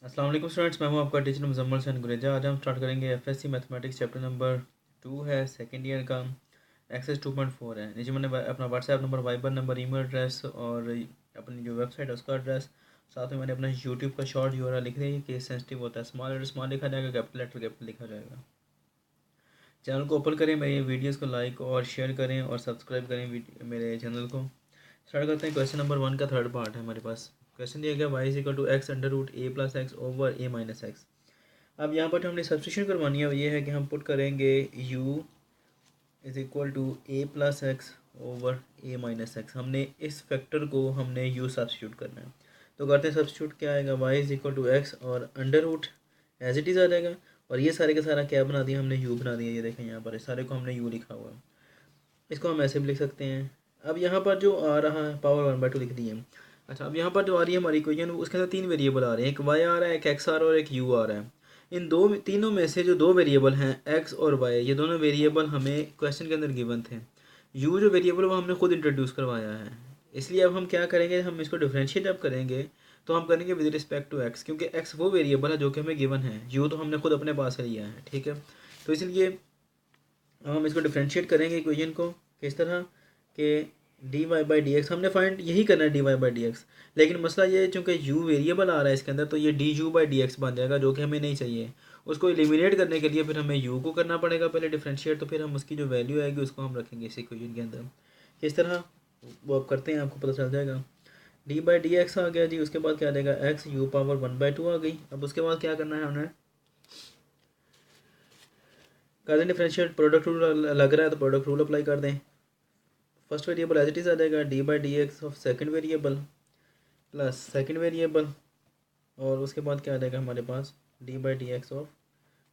अस्सलाम वालेकुम स्टूडेंट्स, मैं हूं आपका टीचर मुजम्मल हसन गुरेजा। आज हम स्टार्ट करेंगे एफएससी मैथमेटिक्स चैप्टर नंबर 2 है, सेकंड ईयर का। एक्सेस 2.4 है। नीचे मैंने अपना WhatsApp number, Viber number, email address और अपनी जो वेबसाइट है उसका एड्रेस, साथ में मैंने अपना यूट्यूब का शॉर्ट यूआरएल लिख दिया। केस सेंसिटिव होता है, स्मॉल लेटर स्मॉल लिखा जाएगा, कैपिटल लेटर कैपिटल लिखा जाएगा। चैनल को ओपन करें, मेरे वीडियोज़ को लाइक और शेयर करें और सब्सक्राइब करें मेरे चैनल को। स्टार्ट करते हैं। क्वेश्चन नंबर 1 का थर्ड पार्ट है हमारे पास। क्वेश्चन दिया गया y is equal to x under root a plus x over a minus x. अब यहाँ पर जो हमने सब्स्टिट्यूशन करवानी है वो ये है कि हम पुट करेंगे u is equal to a plus x over a minus x. हमने इस फैक्टर को हमने u सब्स्टिट्यूट करना है। तो करते हैं सब्स्टिट्यूट। क्या आएगा, y is equal to x और under root as it is आ जाएगा। और ये सारे का सारा क्या बना दिया हमने, u बना दिया। ये देखें यहाँ पर इस सारे को हमने u लिखा हुआ है। इसको हम ऐसे भी लिख सकते हैं। अब यहाँ पर जो आ रहा है पावर 1/2 लिख दी है। अच्छा, अब यहाँ पर जो आ रही है हमारी इक्वेशन, उसके अंदर 3 वेरिएबल आ रहे हैं। एक y आ रहा है, एक x आ रहा है और एक u आ रहा है। इन तीनों में से जो 2 वेरिएबल हैं x और y, ये दोनों वेरिएबल हमें क्वेश्चन के अंदर गिवन थे। u जो वेरिएबल वो हमने खुद इंट्रोड्यूस करवाया है। इसलिए अब हम क्या करेंगे, हम इसको डिफ्रेंशिएट अब करेंगे तो हम करेंगे विद रिस्पेक्ट टू x, क्योंकि x वो वेरिएबल है जो कि हमें गिवन है, u तो हमने खुद अपने पास से लिया है। ठीक है, तो इसलिए हम इसको डिफ्रेंशिएट करेंगे इक्वेशन को किस तरह के d y by d x हमने फाइंड यही करना है, d y by d x. लेकिन मसला ये है, चूँकि यू वेरिएबल आ रहा है इसके अंदर, तो ये D u by d x बन जाएगा, जो कि हमें नहीं चाहिए। उसको एलिमिनेट करने के लिए फिर हमें यू को करना पड़ेगा पहले डिफ्रेंशिएट, तो फिर हम उसकी जो वैल्यू आएगी उसको हम रखेंगे इस इक्वेशन के अंदर। किस तरह वो आप करते हैं आपको पता चल जाएगा। डी बाई डी एक्स आ गया जी। उसके बाद क्या आ जाएगा, एक्स यू पावर 1/2 आ गई। अब उसके बाद क्या करना है, हमें कर दें डिफ्रेंशिएट। प्रोडक्ट रूल लग रहा है तो प्रोडक्ट रूल अप्लाई कर दें। First variable as it is आ जाएगा, d by d x of second variable plus second variable. और उसके बाद क्या आ जाएगा हमारे पास, d by d x of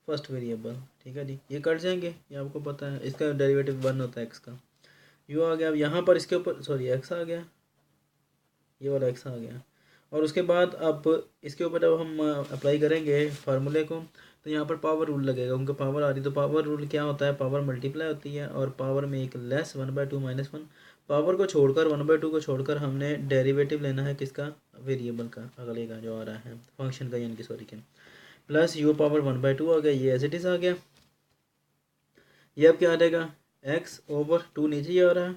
first variable. ठीक है जी, ये कट जाएंगे, ये आपको पता है। इसका डेरिवेटिव 1 होता है एक्स का। यू आ गया। अब यहाँ पर इसके ऊपर सॉरी एक्स आ गया, ये वाला एक्स आ गया। और उसके बाद अब इसके ऊपर जब हम अप्लाई करेंगे फार्मूले को, तो यहाँ पर पावर रूल लगेगा, उनका पावर आ रही। तो पावर रूल क्या होता है, पावर मल्टीप्लाई होती है और पावर में एक लेस 1/2 -1। पावर को छोड़कर 1/2 को छोड़कर हमने डेरिवेटिव लेना है किसका, वेरिएबल का, अगले का जो आ रहा है फंक्शन का, यानी कि सॉरी के। प्लस यू पावर 1/2 आ गया, ये एज इट इज़ आ गया। ये अब क्या आ जाएगा, एक्स ओवर 2 नीचे ही आ रहा है।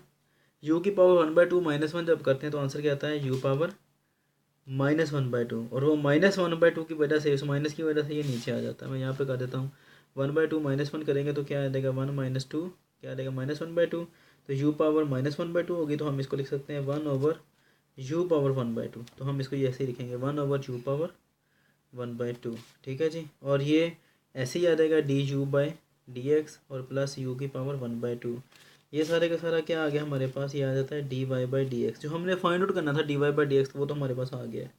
यू की पावर 1/2 -1 जब करते हैं तो आंसर क्या आता है, यू पावर -1/2। और वो -1/2 की वजह से, उस माइनस की वजह से ये नीचे आ जाता है। मैं यहाँ पे कर देता हूँ 1/2 -1 करेंगे तो क्या आ जाएगा, 1 - 2 क्या आ जाएगा, -1/2। तो u पावर -1/2 होगी, तो हम इसको लिख सकते हैं 1 ओवर u पावर 1/2। तो हम इसको ये ऐसे ही लिखेंगे, 1 ओवर u पावर 1/2। ठीक है जी। और ये ऐसे ही आ जाएगा D u by d x और प्लस यू की पावर 1/2। ये सारे का सारा क्या आ गया हमारे पास, ये आ जाता है d y by d x. जो हमने फाइंड आउट करना था d y by d x, वो तो हमारे पास आ गया है।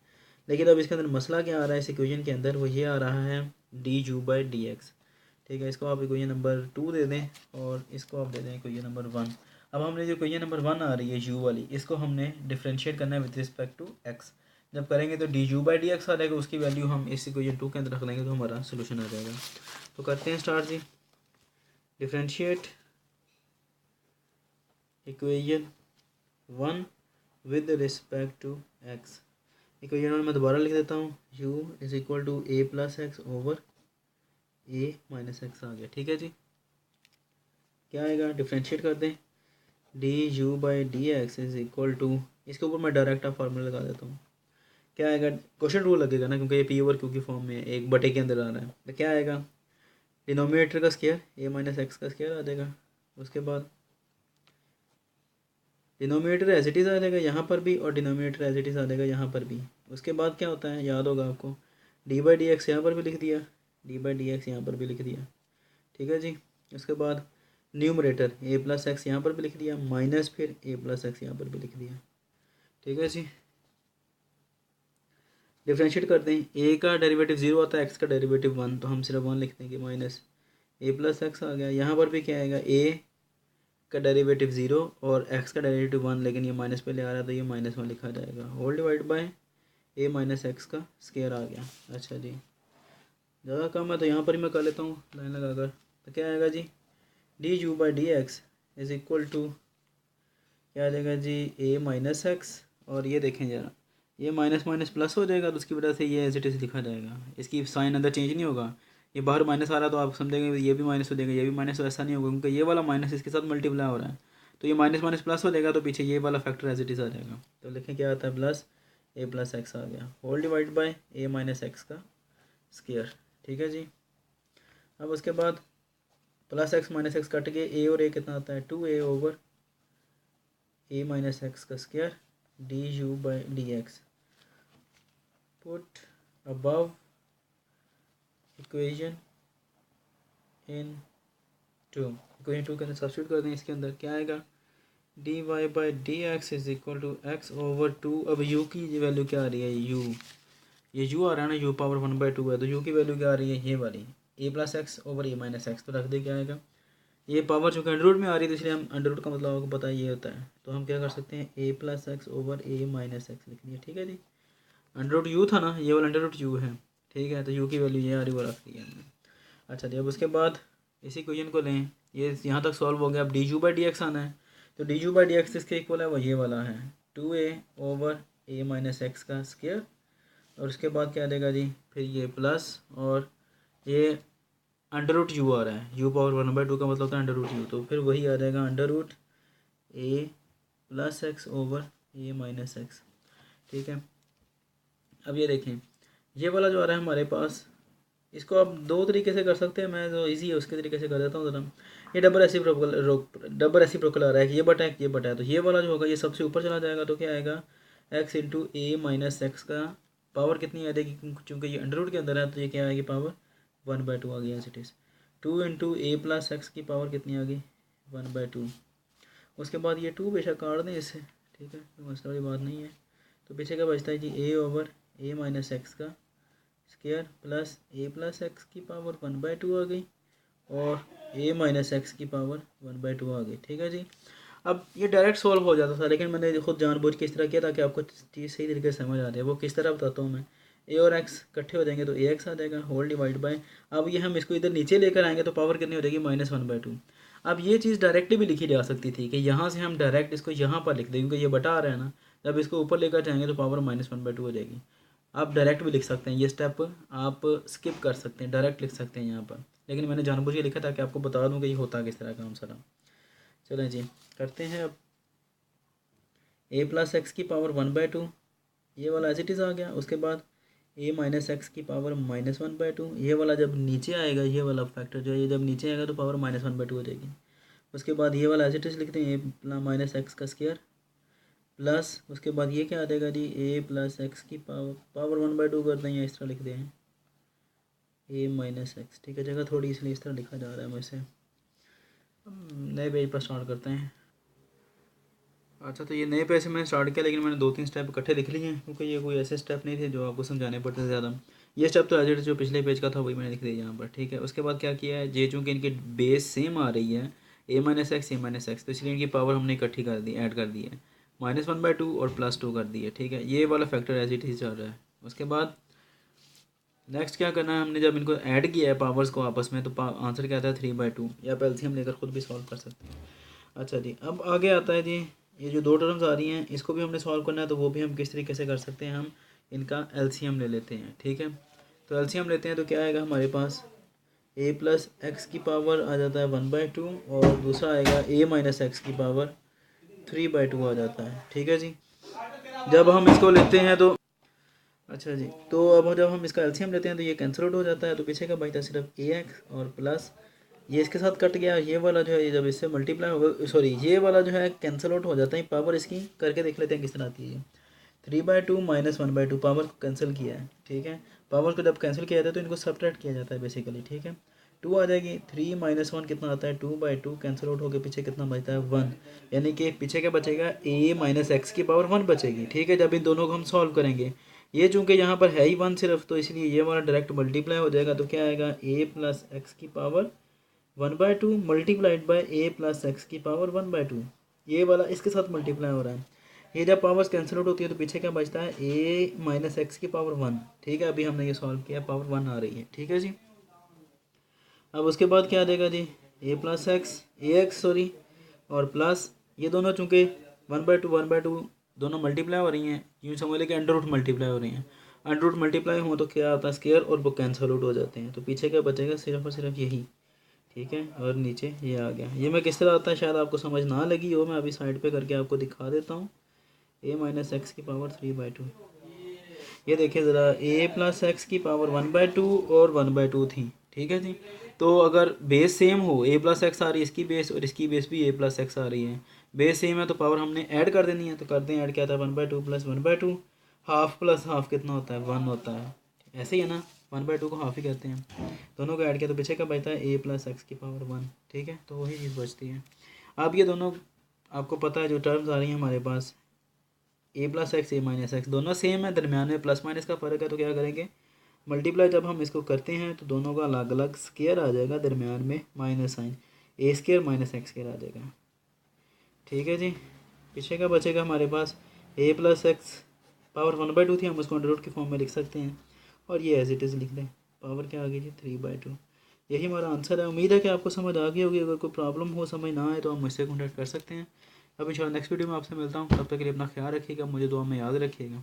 लेकिन अब इसके अंदर मसला क्या आ रहा है इस इक्वेशन के अंदर, वो ये आ रहा है D u by d x. ठीक है, इसको आप इक्वेशन नंबर 2 दे दें और इसको आप दे दें इक्वेशन नंबर 1। अब हमने जो इक्वेशन नंबर 1 आ रही है यू वाली, इसको हमने डिफ्रेंशिएट करना है विद रिस्पेक्ट टू एक्स। जब करेंगे तो d u by d x आ जाएगा, उसकी वैल्यू हम इस इक्वेशन 2 के अंदर रख लेंगे तो हमारा सोल्यूशन आ जाएगा। तो करते हैं स्टार्ट जी। Differentiate equation 1 with respect to x. Equation मैं दोबारा लिख देता हूँ, u is equal to a plus x over a minus x आ गया। ठीक है जी। क्या आएगा, डिफ्रेंशिएट कर दें, d u by d x is equal to, इसके ऊपर मैं डायरेक्ट आप फार्मूला लगा देता हूँ। क्या आएगा, क्वेश्चन रूल लगेगा ना, क्योंकि ये पी ओवर क्यू की फॉर्म में एक बटे के अंदर आ रहा है। तो क्या आएगा, डिनोमिनेटर का स्क्वायर ए माइनस एक्स का स्क्वायर आ जाएगा। उसके बाद डिनोमिनेटर एज इट इज़ आ जाएगा यहाँ पर भी, और डिनोमिनेटर एज इट इज़ आ जाएगा यहाँ पर भी। उसके बाद क्या होता है, याद होगा आपको, डी बाई डी एक्स यहाँ पर भी लिख दिया, डी बाई डी एक्स यहाँ पर भी लिख दिया। ठीक है जी। उसके बाद न्यूमरेटर ए प्लस एक्स यहाँ पर भी लिख दिया, माइनस फिर ए प्लस एक्स यहाँ पर भी लिख दिया। ठीक है जी। डिफ्रेंशिएट करते हैं, ए का डेरिवेटिव 0 आता है, एक्स का डेरिवेटिव 1, तो हम सिर्फ 1 लिखते हैं कि माइनस ए प्लस एक्स आ गया। यहाँ पर भी क्या आएगा, ए का डेरिवेटिव 0 और एक्स का डेरिवेटिव 1, लेकिन ये माइनस पहले आ रहा था, ये -1 लिखा जाएगा, whole divide by a minus x का स्क्वायर आ गया। अच्छा जी, ज़्यादा कम है तो यहाँ पर ही मैं कर लेता हूँ लाइन लगा कर। तो क्या आएगा जी, d u by d x is equal to क्या आ जाएगा जी, ए माइनस एक्स। और ये देखें ज़रा, ये माइनस माइनस प्लस हो जाएगा, तो उसकी वजह से ये एज इट इज़ लिखा जाएगा, इसकी साइन अंदर चेंज नहीं होगा। ये बाहर माइनस आ रहा है तो आप समझेंगे ये भी माइनस हो जाएगा, ये भी माइनस, तो ऐसा नहीं होगा क्योंकि ये वाला माइनस इसके साथ मल्टीप्लाई हो रहा है, तो ये माइनस माइनस प्लस हो जाएगा, तो पीछे ये वाला फैक्टर एज इट इज़ आ जाएगा। तो लिखें क्या आता है, प्लस ए प्लस एक्स आ गया, whole divide by a minus x का स्क्वायर। ठीक है जी। अब उसके बाद plus x minus x cut के ए और ए कितना आता है, 2a over a minus x का square d u by d x. Put above equation in equation 2 के अंदर सब्स्टिट्यूट कर दें, इसके अंदर क्या आएगा, d y by d x is equal to x over 2। अब यू की वैल्यू क्या आ रही है, यू, ये यू आ रहा है ना, यू पावर 1/2 है, तो यू की वैल्यू क्या आ रही है, ये वाली ए plus x over a minus x, तो रख दे क्या आएगा, ये पावर चूँकि अंडर रूट में आ रही है तो इसलिए हम अंडर रूट का मतलब आपको पता है ये होता है, तो हम क्या कर सकते हैं, ए plus x over a minus x लिख लिया। ठीक है जी। अंडर रूट यू था ना, ये वाला अंडर रूट यू है। ठीक है, तो यू की वैल्यू ये आ रही वो रख दी हमने। अच्छा जी, अब उसके बाद इसी क्वेश्चन को लें, ये यहाँ तक सॉल्व हो गया। अब D u by d x आना है, तो d u by d x इसके इक्वल है वो ये वाला है 2a over a minus x का स्क्वायर, और उसके बाद क्या देगा जी, फिर ये प्लस और ये अंडर रूट यू आ रहा है, यू पावर 1/2 का मतलब होता है अंडर रूट यू, तो फिर वही आ जाएगा under root a plus x over a minus x. ठीक है। अब ये देखें, ये वाला जो आ रहा है हमारे पास, इसको आप दो तरीके से कर सकते हैं, मैं जो इजी है उसके तरीके से कर देता हूँ ज़रा। ये डबल रेसिप्रोकल आ रहा है कि ये बटा है ये बटा है, तो ये वाला जो होगा ये सबसे ऊपर चला जाएगा, तो क्या आएगा, एक्स इंटू ए माइनस एक्स का पावर कितनी आ जाएगी, क्योंकि ये अंडर रूट के अंदर है, तो ये क्या आएगी, पावर 1/2 आ गया, as it is. 2 into a plus x की पावर कितनी आ गई, 1/2। उसके बाद ये 2 बेशक काट दें इससे, ठीक है, तो मसला वाली बात नहीं है। तो पीछे क्या बचता है जी, ए ओवर ए माइनस एक्स का square plus a plus x की पावर 1/2 आ गई, और ए माइनस एक्स की पावर 1/2 आ गई। ठीक है जी। अब ये डायरेक्ट सॉल्व हो जाता था, लेकिन मैंने खुद जानबूझ के इस तरह किया ताकि आपको चीज़ सही तरीके से समझ आ जाए। वो किस तरह बताता हूँ मैं, ए और एक्स इकट्ठे हो जाएंगे तो ए एक्स आ जाएगा, होल डिवाइड बाय, अब ये हम इसको इधर नीचे लेकर आएंगे तो पावर कितनी हो जाएगी, -1/2। अब ये चीज़ डायरेक्टली भी लिखी जा सकती थी कि यहाँ से हम डायरेक्ट इसको यहाँ पर लिख दें, क्योंकि ये बटा आ रहा है ना, जब इसको ऊपर लेकर जाएंगे तो पावर -1/2 हो जाएगी। आप डायरेक्ट भी लिख सकते हैं, ये स्टेप आप स्किप कर सकते हैं, डायरेक्ट लिख सकते हैं यहाँ पर, लेकिन मैंने जानबूझ के लिखा था कि आपको बता दूँ कि ये होता किस तरह काम सारा। चलें जी, करते हैं। अब ए प्लस एक्स की पावर 1/2, ये वाला एज इट इज़ आ गया। उसके बाद ए माइनस एक्स की पावर -1/2, ये वाला जब नीचे आएगा, ये वाला फैक्टर जो है ये जब नीचे आएगा तो पावर -1/2 हो जाएगी। उसके बाद ये वाला एज इट इज़ लिखते हैं, ए माइनस एक्स का स्क्वायर प्लस, उसके बाद ये क्या आ जाएगा जी, ए प्लस एक्स की पावर 1/2 कर दें या इस तरह लिख दें, ए माइनस एक्स। ठीक है, जगह थोड़ी इसलिए इस तरह लिखा जा रहा है मुझसे। नए पेज पर स्टार्ट करते हैं। अच्छा, तो ये नए पेज से मैंने स्टार्ट किया, लेकिन मैंने 2-3 स्टेप इकट्ठे लिख लिए हैं, क्योंकि ये कोई ऐसे स्टेप नहीं थे जो आपको समझाने पड़ते थे ज़्यादा। ये स्टेप तो एज जो पिछले पेज का था वही मैंने लिख दिया यहाँ पर। ठीक है, उसके बाद क्या किया है, ये चूँकि इनकी बेस सेम आ रही है, ए माइनस एक्स, तो इसलिए इनकी पावर हमने इकट्ठी कर दी, ऐड कर दी है, -1/2 और +2 कर दी है। ठीक है, ये वाला फैक्टर एज इट इज़ चल रहा है। उसके बाद नेक्स्ट क्या करना है, हमने जब इनको ऐड किया है पावर्स को आपस में, तो आंसर क्या आता है 3/2, या आप एलसीएम लेकर खुद भी सॉल्व कर सकते हैं। अच्छा जी, अब आगे आता है जी, ये जो 2 टर्म्स आ रही हैं इसको भी हमने सॉल्व करना है, तो वो भी हम किस तरीके से कर सकते हैं, हम इनका एलसीएम ले लेते हैं। ठीक है, तो एलसीएम लेते हैं तो क्या आएगा हमारे पास, ए प्लस एक्स की पावर आ जाता है 1/2, और दूसरा आएगा ए माइनस एक्स की पावर 3/2 आ जाता है। ठीक है जी, जब हम इसको लेते हैं तो अच्छा जी, तो अब जब हम इसका एलसीएम लेते हैं तो ये कैंसिल आउट हो जाता है, तो पीछे का बचता है सिर्फ ए एक्स और प्लस ये इसके साथ कट गया, ये वाला जो है ये जब इससे मल्टीप्लाई होगा, सॉरी ये वाला जो है कैंसिल आउट हो जाता है। पावर इसकी करके देख लेते हैं किस तरह आती है, 3/2 -1/2, पावर को कैंसिल किया है। ठीक है, पावर को जब कैंसिल किया जाता है तो इनको सब्ट्रैक्ट किया जाता है बेसिकली। ठीक है, 2 आ जाएगी, 3 - 1 कितना आता है, 2/2, कैंसिल आउट होकर पीछे कितना बचता है, 1, यानी कि पीछे क्या बचेगा, ए माइनस एक्स की पावर 1 बचेगी। ठीक है, जब इन दोनों को हम सॉल्व करेंगे, ये चूँकि यहाँ पर है ही 1 सिर्फ, तो इसलिए ये वाला डायरेक्ट मल्टीप्लाई हो जाएगा, तो क्या आएगा, ए प्लस एक्स की power 1/2 multiplied by A plus x की पावर 1/2, ये वाला इसके साथ मल्टीप्लाई हो रहा है। ये जब पावर्स कैंसिल आउट होती है तो पीछे क्या बचता है, ए माइनस एक्स की पावर 1। ठीक है, अभी हमने ये सॉल्व किया, पावर 1 आ रही है। ठीक है जी, अब उसके बाद क्या आ जाएगा जी, ए प्लस एक्स, ए एक्स सॉरी, और प्लस ये दोनों चूँकि 1/2 दोनों मल्टीप्लाई हो रही हैं, यूँ समझ लें कि अंडर रूट मल्टीप्लाई हो रही हैं। अंडर रूट मल्टीप्लाई हो तो क्या आता है, स्केयर, और वो कैंसल आउट हो जाते हैं। तो पीछे क्या बचेगा, सिर्फ और सिर्फ यही, ठीक है। और नीचे ये आ गया। ये मैं किस तरह आता है शायद आपको समझ ना लगी हो, मैं अभी साइड पे करके आपको दिखा देता हूँ। a माइनस एक्स की पावर 3/2, ये देखिए ज़रा, a प्लस एक्स की पावर 1/2 और 1/2 थी, ठीक है जी। तो अगर बेस सेम हो, a प्लस एक्स आ रही है इसकी बेस, और इसकी बेस भी a प्लस एक्स आ रही है, बेस सेम है तो पावर हमने ऐड कर देनी है। तो करते हैं ऐड, क्या था 1/2 प्लस 1/2, हाफ प्लस हाफ कितना होता है, 1 होता है। ऐसे ही है ना, 1/2 को हाफ ही कहते हैं। दोनों को ऐड किया तो पीछे का बचता है a प्लस एक्स की पावर 1, ठीक है। तो वही चीज़ बचती है। अब ये दोनों आपको पता है जो टर्म्स आ रही हैं हमारे पास, a plus x, a minus x, दोनों सेम है, दरम्यान में प्लस माइनस का फ़र्क है। तो क्या करेंगे, मल्टीप्लाई जब हम इसको करते हैं तो दोनों का अलग अलग स्केयर आ जाएगा, दरम्यान में माइनस साइन, ए स्केयर माइनस एक्स स्केयर आ जाएगा, ठीक है जी। पीछे का बचेगा हमारे पास a प्लस एक्स, पावर 1/2 थी, हम उसको अंडर रूट की फॉर्म में लिख सकते हैं, और ये एज इट इज़ लिख दें, पावर क्या आ गई जी 3/2। यही हमारा आंसर है। उम्मीद है कि आपको समझ आ गई होगी। अगर कोई प्रॉब्लम हो, समझ ना आए, तो आप मुझसे कॉन्टैक्ट कर सकते हैं। अब इंशाल्लाह नेक्स्ट वीडियो में आपसे मिलता हूँ। तब तक के लिए अपना ख्याल रखिएगा, मुझे दुआ में याद रखिएगा।